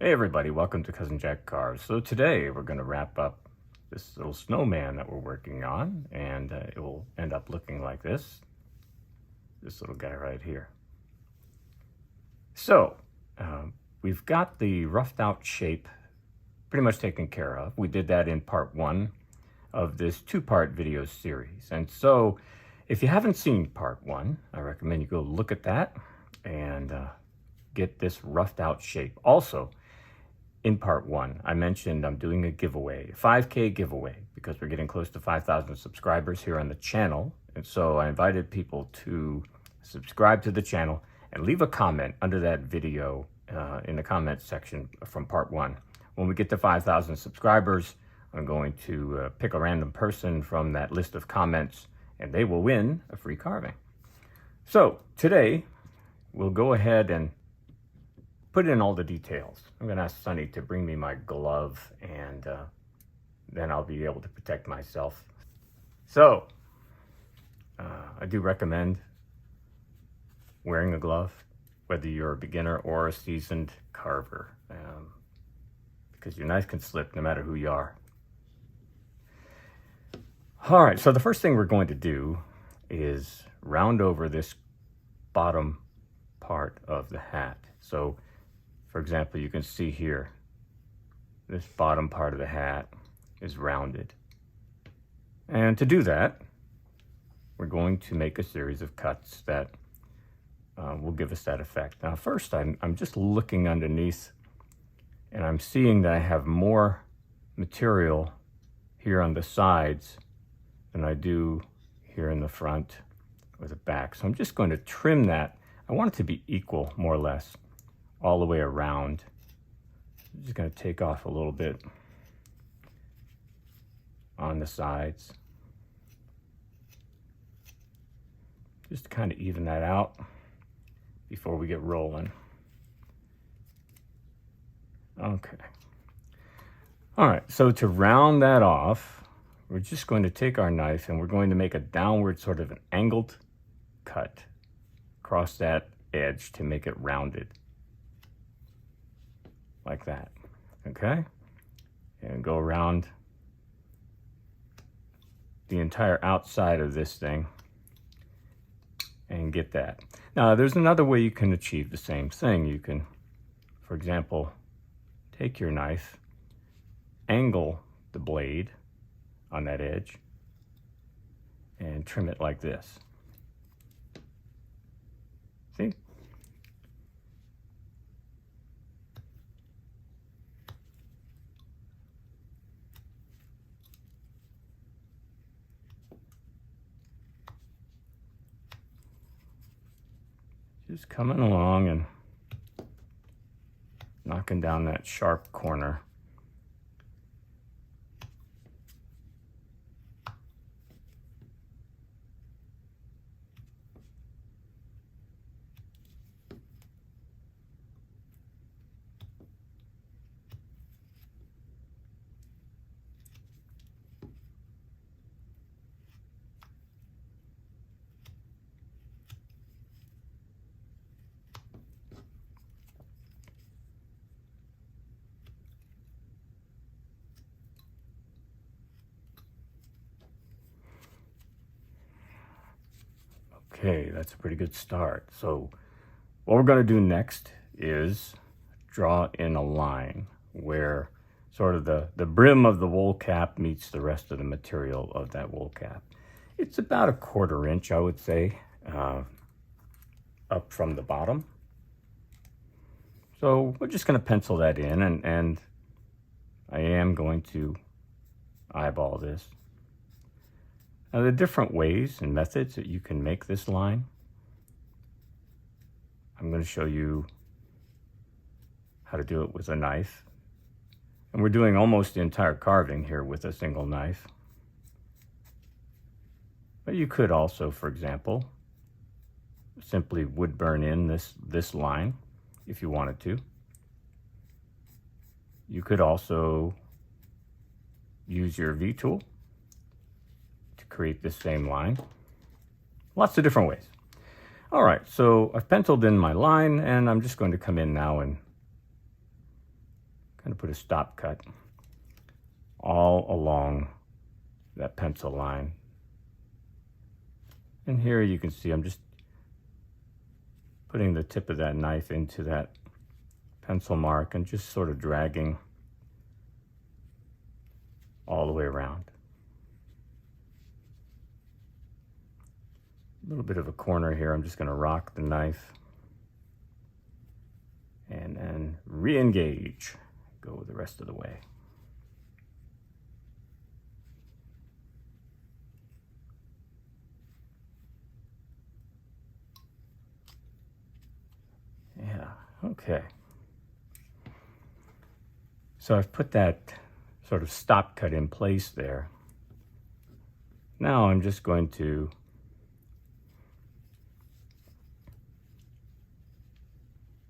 Hey everybody, welcome to Cousin Jack Carves. So today we're going to wrap up this little snowman that we're working on, and it will end up looking like this little guy right here. So we've got the roughed out shape pretty much taken care of. We did that in part one of this two-part video series, and so if you haven't seen part one, I recommend you go look at that and get this roughed out shape. Also, in part one, I mentioned I'm doing a giveaway, a 5K giveaway, because we're getting close to 5,000 subscribers here on the channel. And so I invited people to subscribe to the channel and leave a comment under that video in the comments section from part one. When we get to 5,000 subscribers, I'm going to pick a random person from that list of comments, and they will win a free carving. So today, we'll go ahead and put in all the details. I'm going to ask Sonny to bring me my glove, and then I'll be able to protect myself. So, I do recommend wearing a glove, whether you're a beginner or a seasoned carver, because your knife can slip no matter who you are. All right, so the first thing we're going to do is round over this bottom part of the hat. So, for example, you can see here, this bottom part of the hat is rounded. And to do that, we're going to make a series of cuts that will give us that effect. Now, first, I'm just looking underneath, and I'm seeing that I have more material here on the sides than I do here in the front or the back. So I'm just going to trim that. I want it to be equal, more or less, all the way around. I'm just going to take off a little bit on the sides, just to kind of even that out before we get rolling. Okay. All right, so to round that off, we're just going to take our knife and we're going to make a downward, sort of an angled cut across that edge to make it rounded. Like that, okay? And go around the entire outside of this thing and get that. Now, there's another way you can achieve the same thing. You can, for example, take your knife, angle the blade on that edge, and trim it like this. See? Just coming along and knocking down that sharp corner. Okay, that's a pretty good start. So what we're going to do next is draw in a line where sort of the brim of the wool cap meets the rest of the material of that wool cap. It's about a 1/4 inch, I would say, up from the bottom. So we're just going to pencil that in, and I am going to eyeball this. Now, there are different ways and methods that you can make this line. I'm going to show you how to do it with a knife. And we're doing almost the entire carving here with a single knife. But you could also, for example, simply wood burn in this line if you wanted to. You could also use your V-tool to create this same line. Lots of different ways. All right, so I've penciled in my line, and I'm just going to come in now and kind of put a stop cut all along that pencil line. And here you can see I'm just putting the tip of that knife into that pencil mark and just sort of dragging all the way around. A little bit of a corner here. I'm just going to rock the knife and then re-engage. Go the rest of the way. Yeah, okay. So I've put that sort of stop cut in place there. Now I'm just going to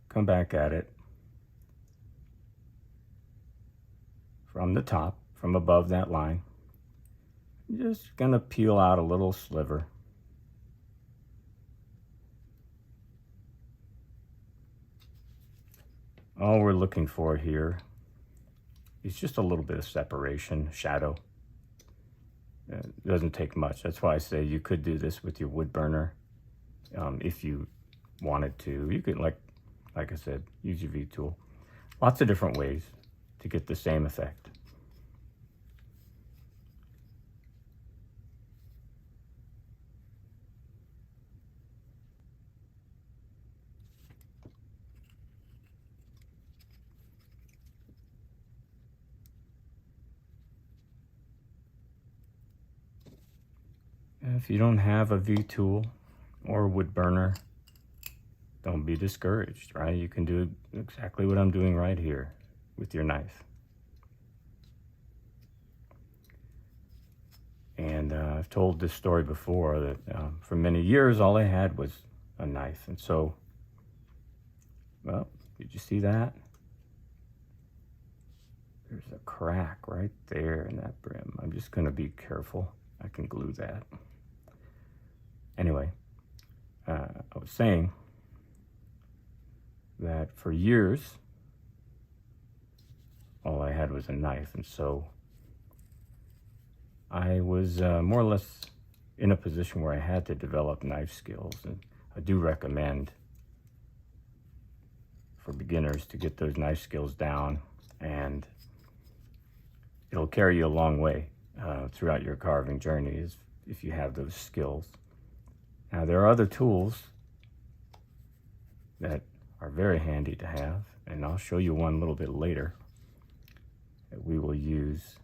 come back at it from the top, from above that line. I'm just gonna peel out a little sliver. All we're looking for here is just a little bit of separation, shadow. It doesn't take much. That's why I say you could do this with your wood burner if you wanted to. You could, like I said, use your V-tool. Lots of different ways to get the same effect. If you don't have a V-tool or a wood burner, don't be discouraged, right? You can do exactly what I'm doing right here with your knife. And I've told this story before that for many years, all I had was a knife. And so, well, did you see that? There's a crack right there in that brim. I'm just gonna be careful. I can glue that. Anyway, I was saying that for years, all I had was a knife. And so I was more or less in a position where I had to develop knife skills. And I do recommend for beginners to get those knife skills down, and it'll carry you a long way throughout your carving journey if you have those skills. Now, there are other tools that are very handy to have, and I'll show you one a little bit later that we will use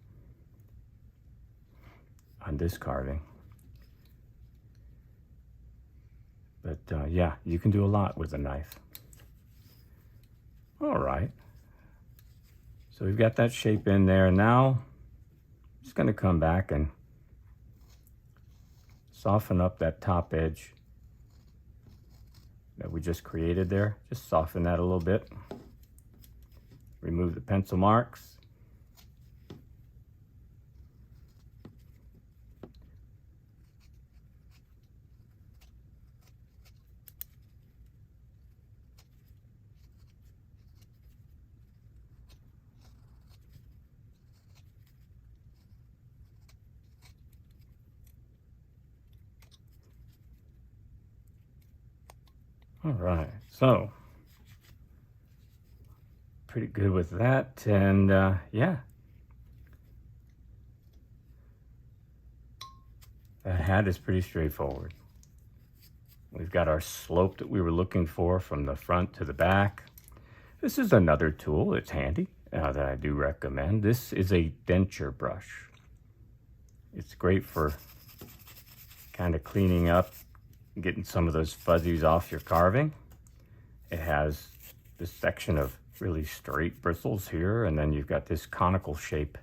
on this carving. But yeah, you can do a lot with a knife. All right, so we've got that shape in there. Now I'm just going to come back and soften up that top edge that we just created there. Just soften that a little bit. Remove the pencil marks. All right, so pretty good with that, and yeah, that hat is pretty straightforward. We've got our slope that we were looking for from the front to the back. This is another tool that's handy that I do recommend. This is a denture brush. It's great for kind of cleaning up, getting some of those fuzzies off your carving. It has this section of really straight bristles here, and then you've got this conical shape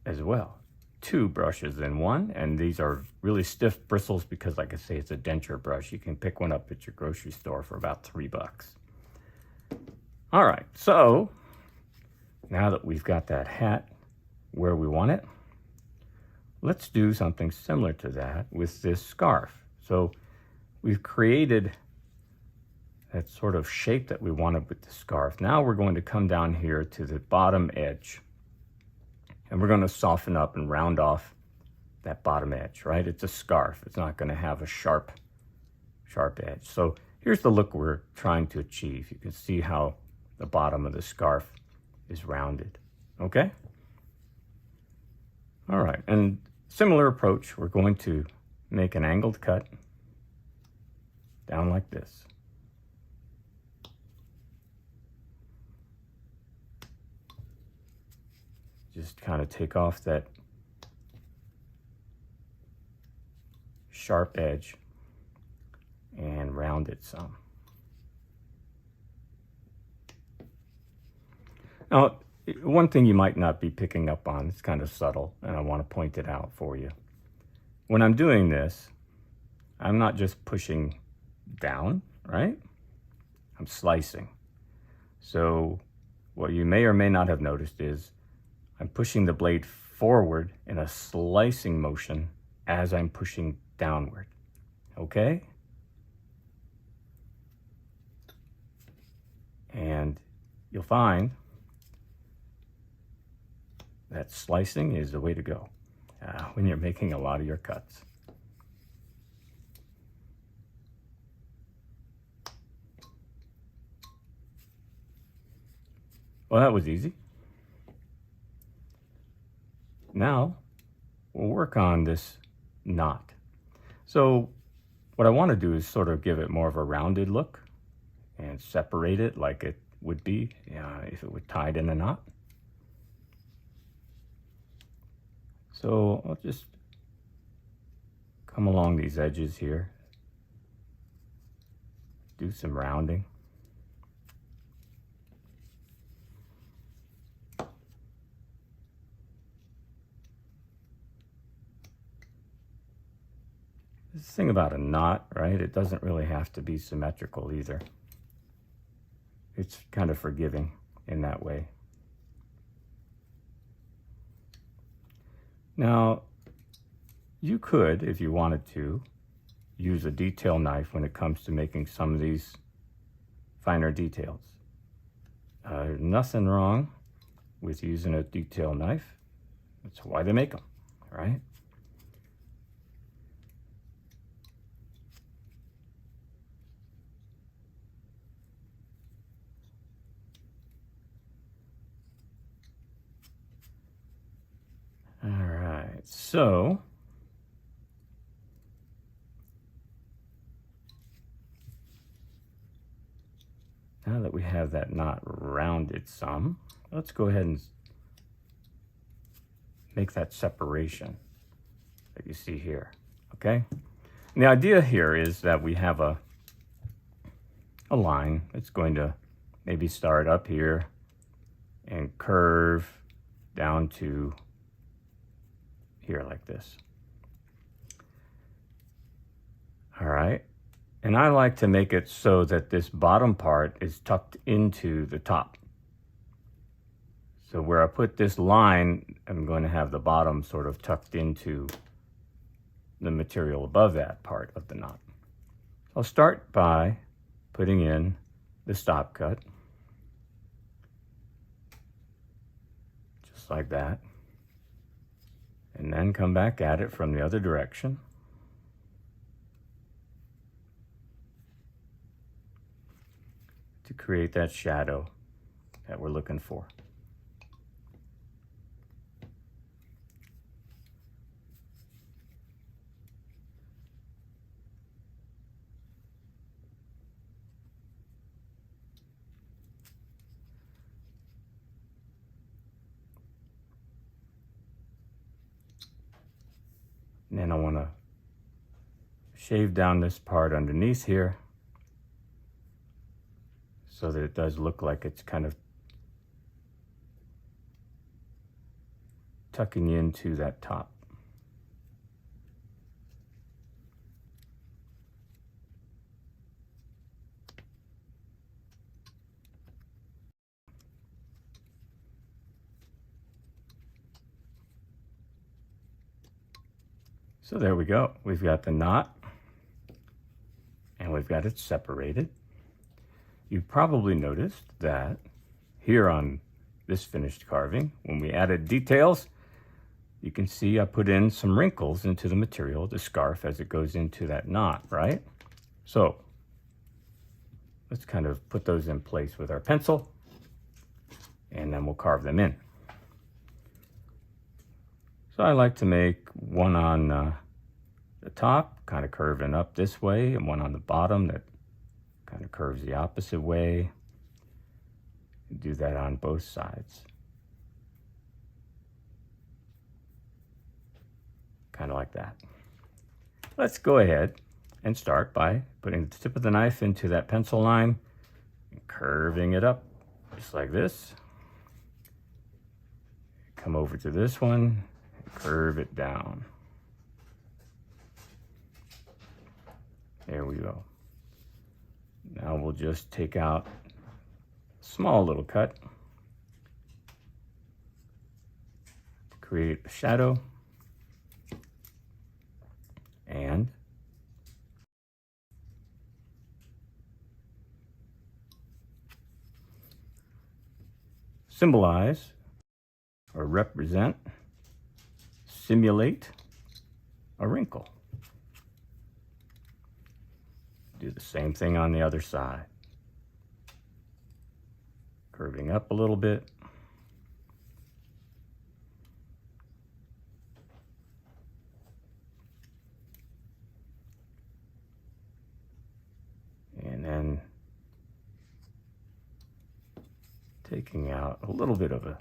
as well. Two brushes in one, and these are really stiff bristles because, like I say, it's a denture brush. You can pick one up at your grocery store for about $3. All right, so now that we've got that hat where we want it, let's do something similar to that with this scarf. So we've created that sort of shape that we wanted with the scarf. Now we're going to come down here to the bottom edge, and we're going to soften up and round off that bottom edge, right? It's a scarf. It's not going to have a sharp edge. So here's the look we're trying to achieve. You can see how the bottom of the scarf is rounded, okay? All right, and similar approach, we're going to make an angled cut down like this. Just kind of take off that sharp edge and round it some. Now, one thing you might not be picking up on, it's kind of subtle, and I want to point it out for you. When I'm doing this, I'm not just pushing down, right? I'm slicing. So what you may or may not have noticed is I'm pushing the blade forward in a slicing motion as I'm pushing downward, okay? And you'll find that slicing is the way to go when you're making a lot of your cuts. Well, that was easy. Now we'll work on this knot. So what I want to do is sort of give it more of a rounded look and separate it like it would be if it were tied in a knot. So I'll just come along these edges here, do some rounding. This thing about a knot, right? It doesn't really have to be symmetrical either. It's kind of forgiving in that way. Now, you could, if you wanted to, use a detail knife when it comes to making some of these finer details. There's nothing wrong with using a detail knife. That's why they make them, right? All right, so now that we have that knot rounded some, let's go ahead and make that separation that you see here, okay? And the idea here is that we have a line that's going to maybe start up here and curve down to here like this. All right, and I like to make it so that this bottom part is tucked into the top. So where I put this line, I'm going to have the bottom sort of tucked into the material above that part of the knot. I'll start by putting in the stop cut, just like that. And then come back at it from the other direction. To create that shadow that we're looking for. And then I want to shave down this part underneath here so that it does look like it's kind of tucking into that top. So there we go. We've got the knot and we've got it separated. You probably noticed that here on this finished carving, when we added details, you can see I put in some wrinkles into the material, the scarf, as it goes into that knot, right? So let's kind of put those in place with our pencil, and then we'll carve them in. So I like to make one on the top, kind of curving up this way, and one on the bottom that kind of curves the opposite way. Do that on both sides. Kind of like that. Let's go ahead and start by putting the tip of the knife into that pencil line and curving it up just like this. Come over to this one and curve it down. There we go. Now we'll just take out a small little cut to create a shadow. And symbolize or represent, simulate a wrinkle. Do the same thing on the other side. Curving up a little bit. And then taking out a little bit of a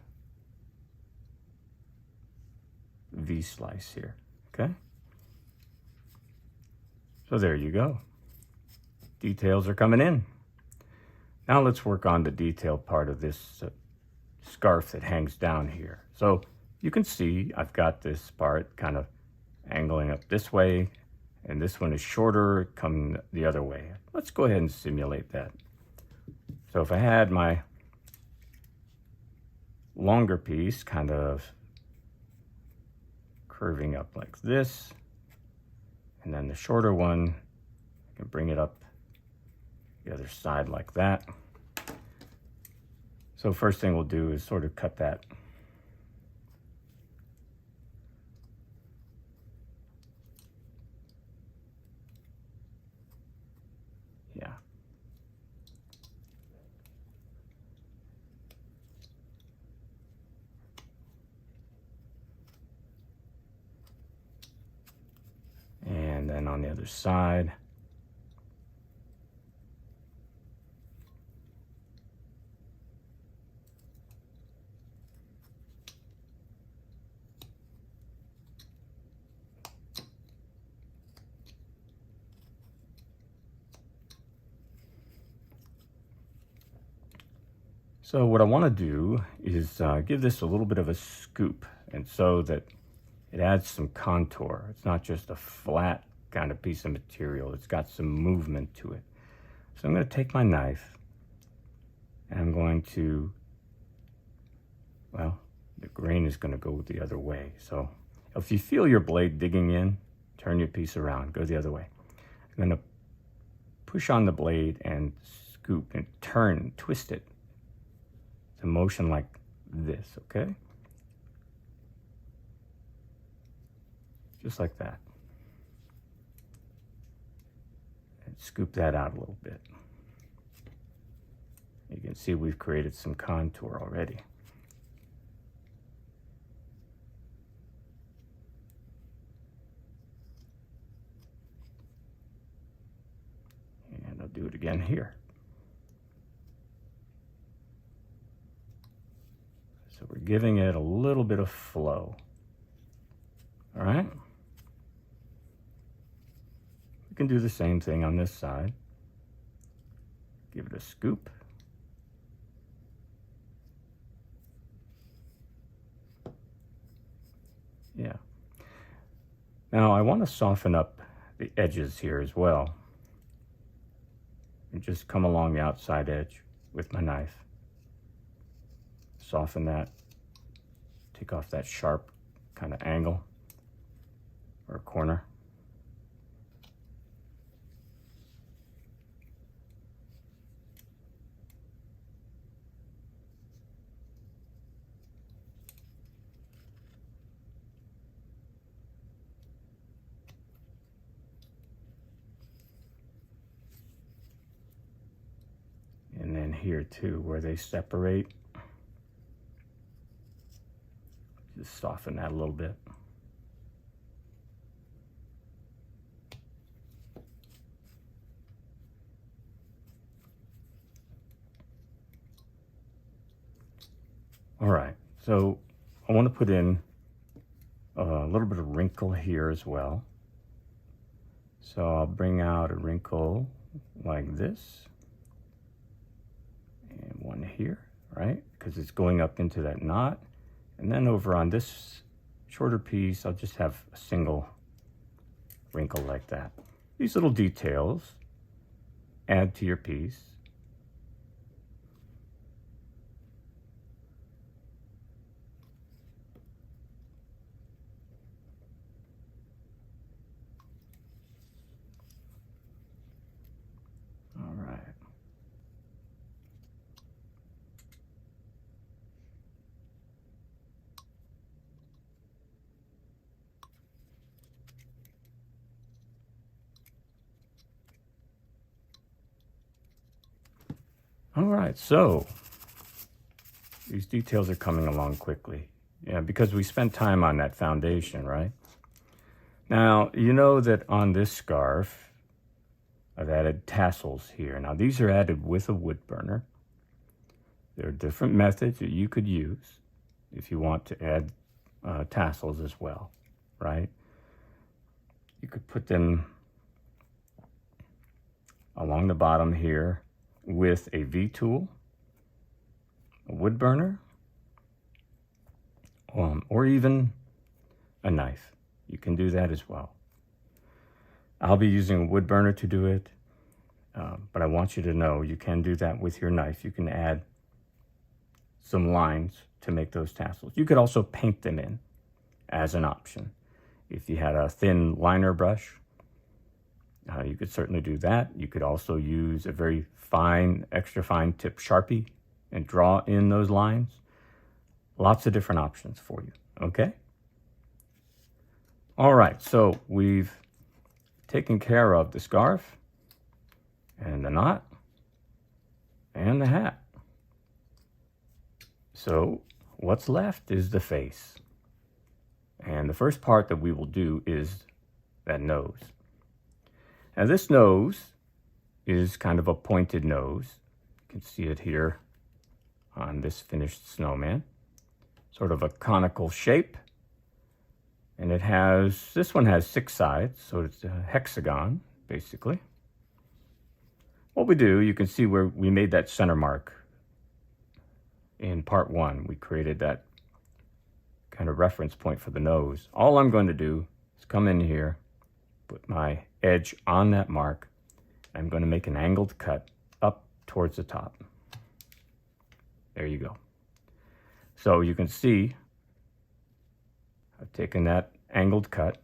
V slice here, okay? So there you go. Details are coming in. Now let's work on the detail part of this scarf that hangs down here. So you can see I've got this part kind of angling up this way, and this one is shorter, coming the other way. Let's go ahead and simulate that. So if I had my longer piece kind of curving up like this, and then the shorter one, I can bring it up the other side like that. So first thing we'll do is sort of cut that. Yeah. And then on the other side, so what I want to do is give this a little bit of a scoop, and so that it adds some contour. It's not just a flat kind of piece of material. It's got some movement to it. So I'm going to take my knife and I'm going to, well, the grain is going to go the other way. So if you feel your blade digging in, turn your piece around, go the other way. I'm going to push on the blade and scoop and turn, twist it. It's a motion like this, okay? Just like that. And scoop that out a little bit. You can see we've created some contour already. And I'll do it again here. So we're giving it a little bit of flow. All right? We can do the same thing on this side. Give it a scoop. Yeah. Now I want to soften up the edges here as well. And just come along the outside edge with my knife. Soften that. Take off that sharp kind of angle or corner. here too, where they separate. Just soften that a little bit. All right, so I want to put in a little bit of wrinkle here as well. So I'll bring out a wrinkle like this, and one here, right? Because it's going up into that knot. And then over on this shorter piece, I'll just have a single wrinkle like that. These little details add to your piece. All right. All right, so these details are coming along quickly. Yeah, because we spent time on that foundation, right? Now, you know that on this scarf, I've added tassels here. Now, these are added with a wood burner. There are different methods that you could use if you want to add tassels as well, right? You could put them along the bottom here with a V-tool, a wood burner, or even a knife. You can do that as well. I'll be using a wood burner to do it, but I want you to know you can do that with your knife. You can add some lines to make those tassels. You could also paint them in as an option. If you had a thin liner brush, you could certainly do that. You could also use a very fine, extra fine tip Sharpie and draw in those lines. Lots of different options for you, okay? All right, so we've taken care of the scarf and the knot and the hat. So what's left is the face. And the first part that we will do is that nose. Now this nose is kind of a pointed nose. You can see it here on this finished snowman. Sort of a conical shape. And it has, this one has 6 sides, so it's a hexagon, basically. What we do, you can see where we made that center mark in part 1. We created that kind of reference point for the nose. All I'm going to do is come in here, put my edge on that mark. I'm going to make an angled cut up towards the top. There you go. So you can see I've taken that angled cut.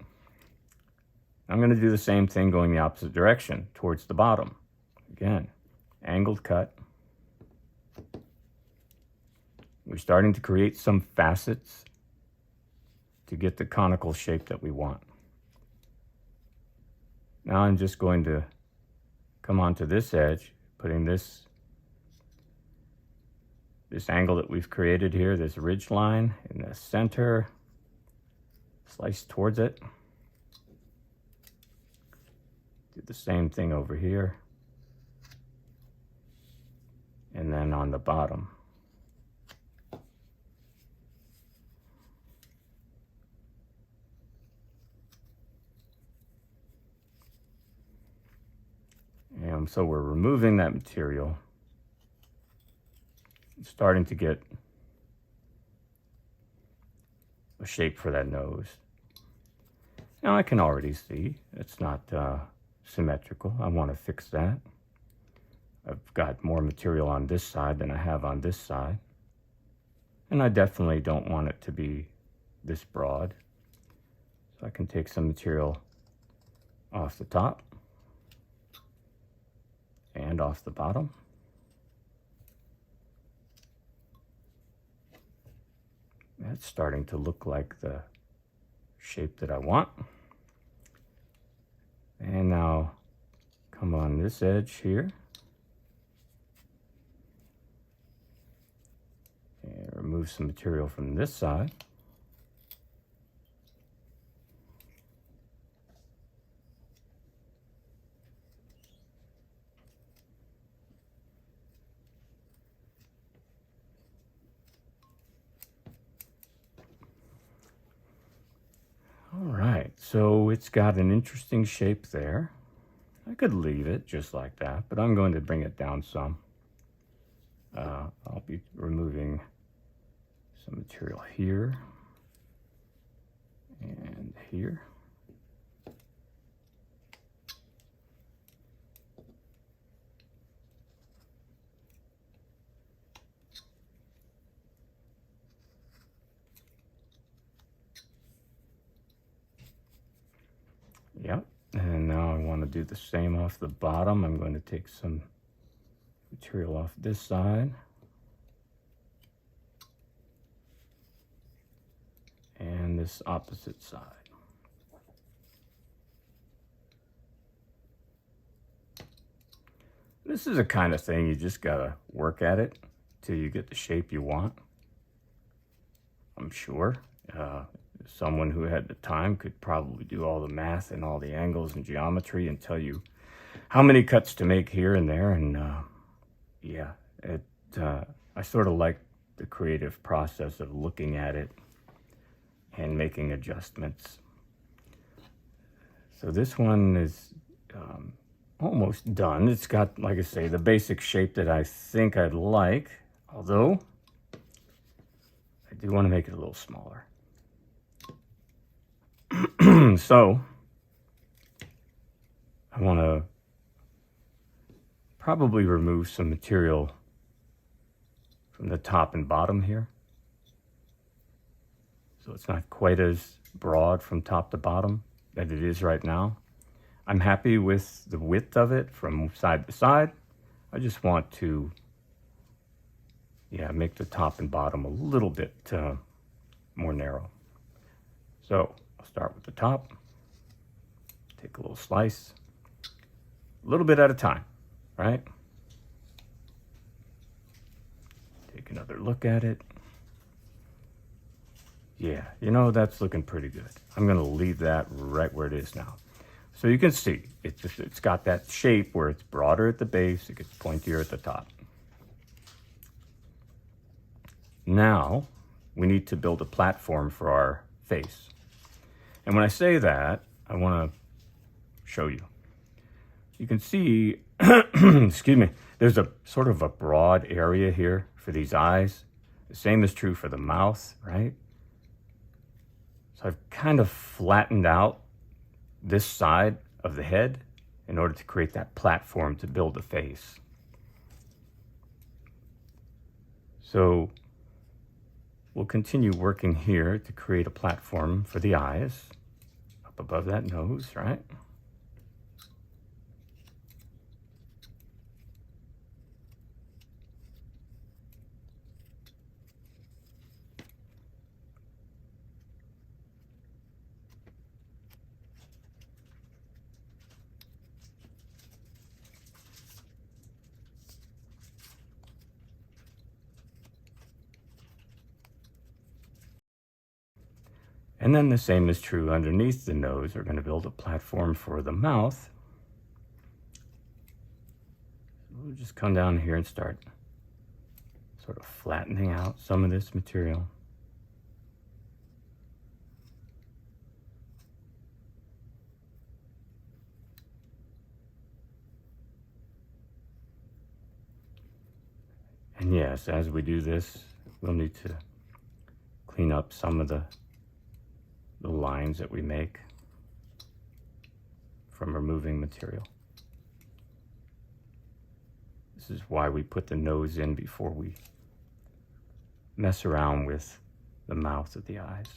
I'm going to do the same thing going the opposite direction towards the bottom. Again, angled cut. We're starting to create some facets to get the conical shape that we want. Now I'm just going to come onto this edge, putting this angle that we've created here, this ridge line in the center, slice towards it. Do the same thing over here. And then on the bottom. And so we're removing that material, starting to get a shape for that nose. Now I can already see it's not symmetrical. I want to fix that. I've got more material on this side than I have on this side. And I definitely don't want it to be this broad. So I can take some material off the top and off the bottom. That's starting to look like the shape that I want. And now come on this edge here remove some material from this side. All right, so it's got an interesting shape there. I could leave it just like that, but I'm going to bring it down some. I'll be removing some material here and here. Yep, and now I want to do the same off the bottom. I'm going to take some material off this side and this opposite side. This is the kind of thing you just gotta work at it till you get the shape you want. I'm sure someone who had the time could probably do all the math and all the angles and geometry and tell you how many cuts to make here and there. And yeah, I sort of like the creative process of looking at it and making adjustments. So this one is almost done. It's got, like I say, the basic shape that I think I'd like, although I do want to make it a little smaller. So I want to probably remove some material from the top and bottom here, so it's not quite as broad from top to bottom that it is right now. I'm happy with the width of it from side to side. I just want to, yeah, make the top and bottom a little bit more narrow. So I'll start with the top, take a little slice, a little bit at a time, right? Take another look at it. Yeah, you know, that's looking pretty good. I'm gonna leave that right where it is now. So you can see, it's got that shape where it's broader at the base, it gets pointier at the top. Now, we need to build a platform for our face. And when I say that, I want to show you. You can see, excuse me, there's a sort of a broad area here for these eyes. The same is true for the mouth, right? So I've kind of flattened out this side of the head in order to create that platform to build the face. So we'll continue working here to create a platform for the eyes up above that nose, right? And then the same is true underneath the nose. We're going to build a platform for the mouth. We'll just come down here and start sort of flattening out some of this material. And yes, as we do this, we'll need to clean up some of the lines that we make from removing material. This is why we put the nose in before we mess around with the mouth of the eyes.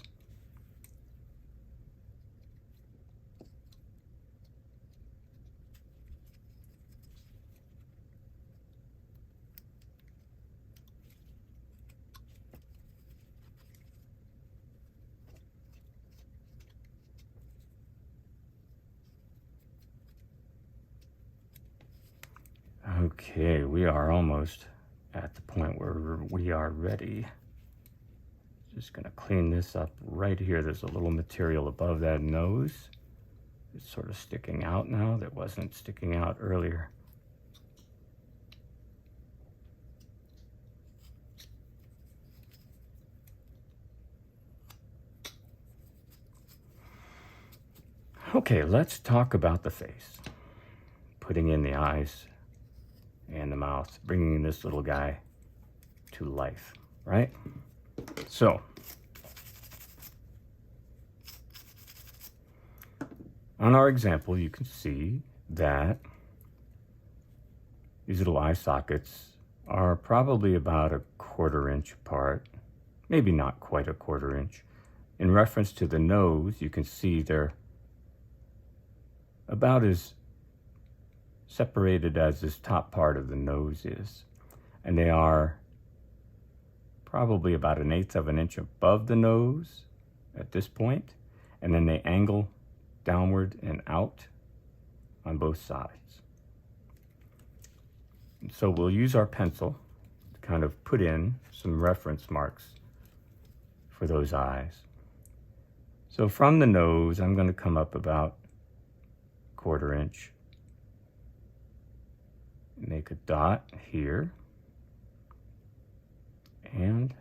Okay, we are almost at the point where we are ready Just going to clean this up right here. There's a little material above that nose. It's sort of sticking out now. That wasn't sticking out earlier. Okay, let's talk about the face. Putting in the eyes and the mouth, bringing this little guy to life, right? So, on our example, you can see that these little eye sockets are probably about a 1/4 inch apart, maybe not quite a 1/4 inch. In reference to the nose, you can see they're about as separated as this top part of the nose is. And they are probably about 1/8 of an inch above the nose at this point. And then they angle downward and out on both sides. And so we'll use our pencil to kind of put in some reference marks for those eyes. So from the nose, I'm going to come up about 1/4 inch. Make a dot here and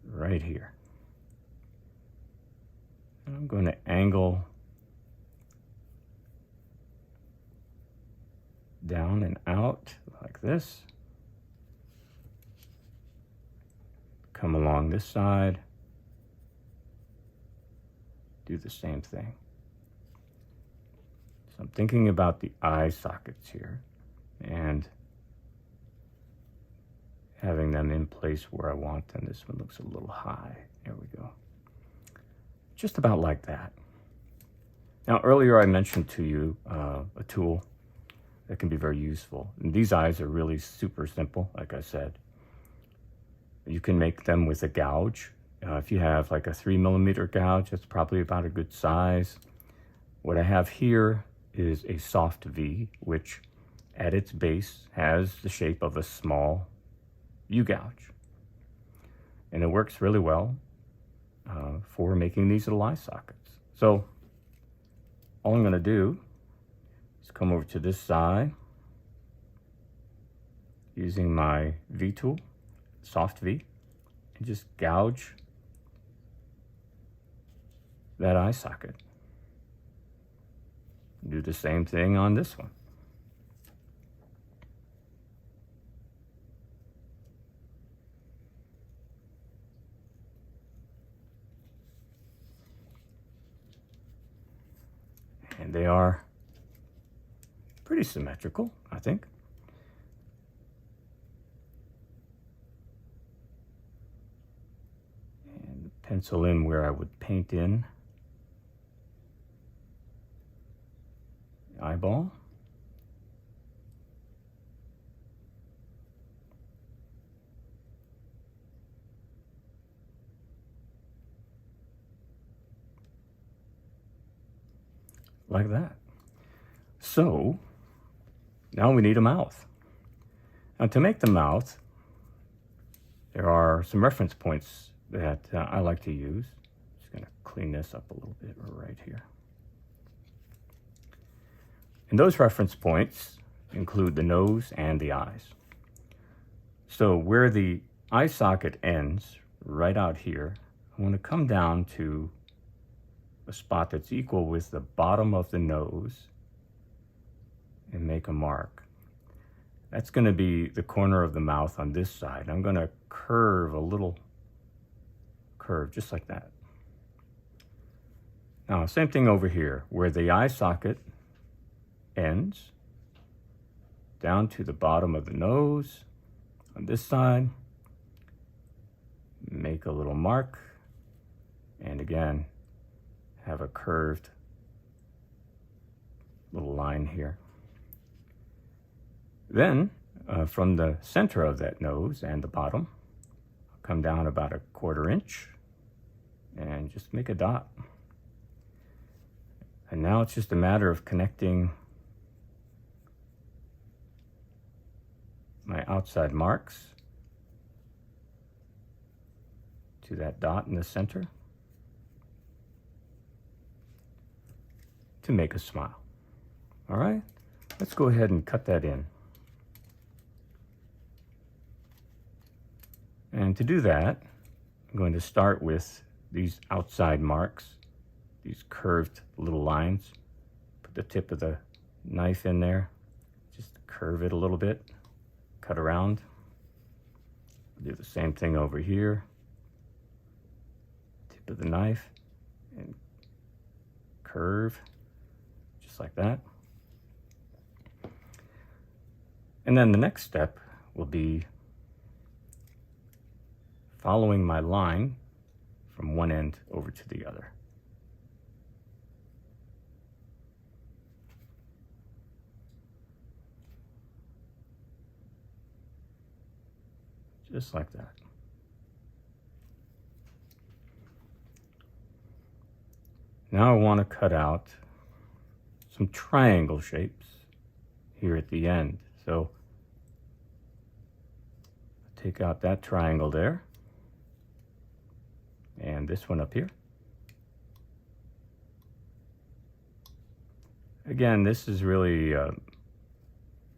right here. And I'm going to angle down and out like this. Come along this side. Do the same thing. So I'm thinking about the eye sockets here and having them in place where I want them. This one looks a little high. There we go. Just about like that. Now, earlier I mentioned to you a tool that can be very useful. And these eyes are really super simple, like I said. You can make them with a gouge. If you have like a 3mm gouge, that's probably about a good size. What I have here is a soft V, which at its base has the shape of a small U-gouge. And it works really well for making these little eye sockets. So all I'm going to do is come over to this side using my V tool, soft V, and just gouge that eye socket. Do the same thing on this one. And they are pretty symmetrical, I think. And pencil in where I would paint in the eyeball. Like that. So now we need a mouth. Now to make the mouth, there are some reference points that I like to use. Just going to clean this up a little bit right here. And those reference points include the nose and the eyes. So where the eye socket ends, right out here, I want to come down to a spot that's equal with the bottom of the nose and make a mark. That's going to be the corner of the mouth on this side. I'm going to curve a little curve just like that. Now, same thing over here, where the eye socket ends, down to the bottom of the nose on this side, make a little mark, and again, have a curved little line here. Then, from the center of that nose and the bottom, I'll come down about a 1/4 inch and just make a dot. And now it's just a matter of connecting my outside marks to that dot in the center to make a smile. All right, let's go ahead and cut that in. And to do that, I'm going to start with these outside marks, these curved little lines. Put the tip of the knife in there, just curve it a little bit, cut around. Do the same thing over here. Tip of the knife and curve, just like that. And then the next step will be following my line from one end over to the other. Just like that. Now I want to cut out some triangle shapes here at the end. So take out that triangle there and this one up here. Again, this is really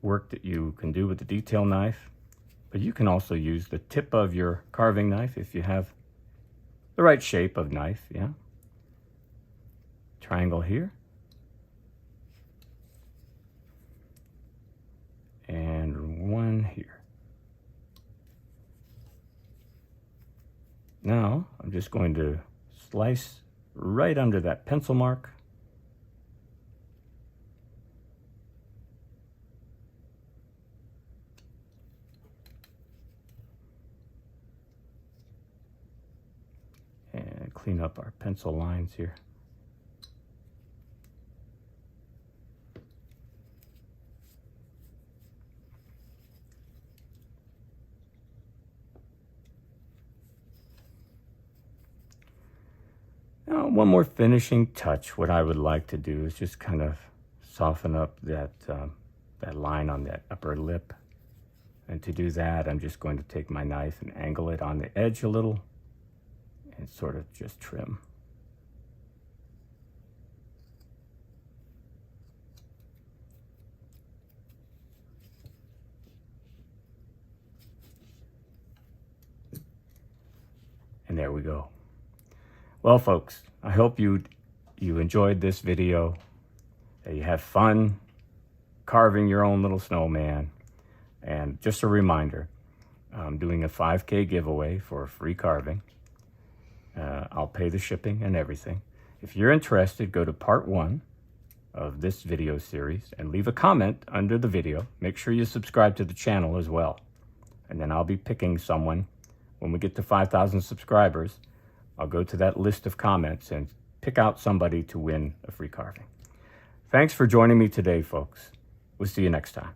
work that you can do with the detail knife, but you can also use the tip of your carving knife if you have the right shape of knife, yeah. Triangle here. And one here. Now, I'm just going to slice right under that pencil mark. And clean up our pencil lines here. Now, one more finishing touch. What I would like to do is just kind of soften up that line on that upper lip. And to do that, I'm just going to take my knife and angle it on the edge a little and sort of just trim. And there we go. Well, folks, I hope you enjoyed this video, that you have fun carving your own little snowman. And just a reminder, I'm doing a 5K giveaway for free carving. I'll pay the shipping and everything. If you're interested, go to part 1 of this video series and leave a comment under the video. Make sure you subscribe to the channel as well. And then I'll be picking someone. When we get to 5,000 subscribers, I'll go to that list of comments and pick out somebody to win a free carving. Thanks for joining me today, folks. We'll see you next time.